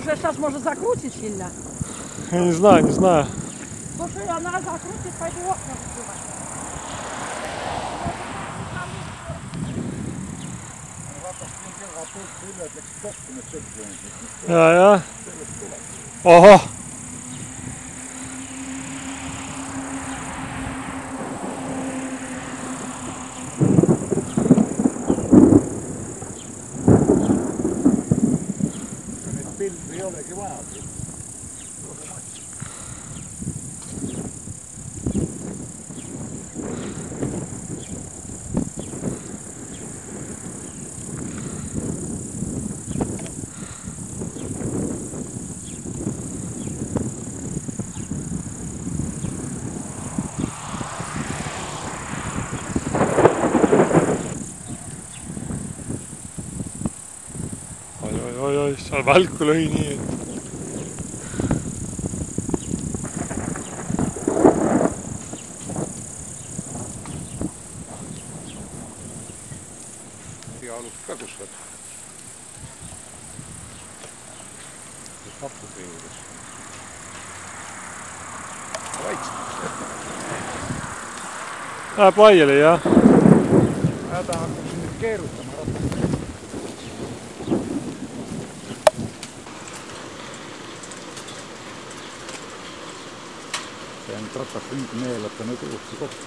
Слушай, сейчас может закрутить сильно. Я не знаю, не знаю. Слушай, она закрутит, пойду окна закрывать. Ja. Oho. Pilvi ei olekin vaatii. Oi, seal välku lõi nii, et... Ja alust ka kus võtta. Kappuse juures. Läheb laiali, jah? Häda hakkab nüüd keerutama ratta. See on ratas neelata nüüd uuesti kokku.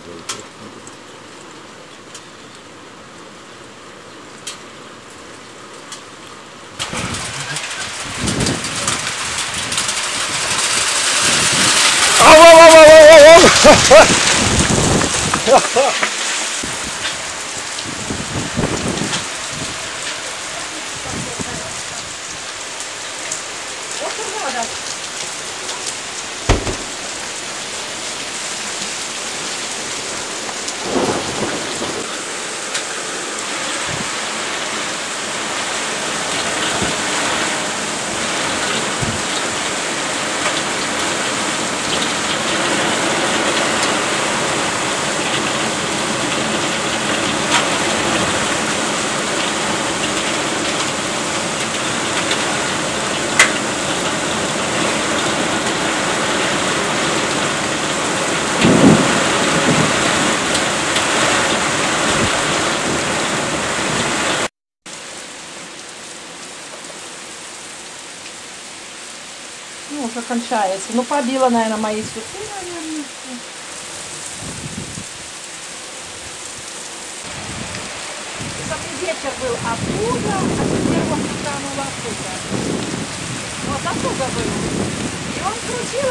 Ну, уже кончается. Ну, побила, наверное, мои цветы, наверное. Если ветер был оттуда, а теперь он утонул оттуда. Вот оттуда был. И он крутил.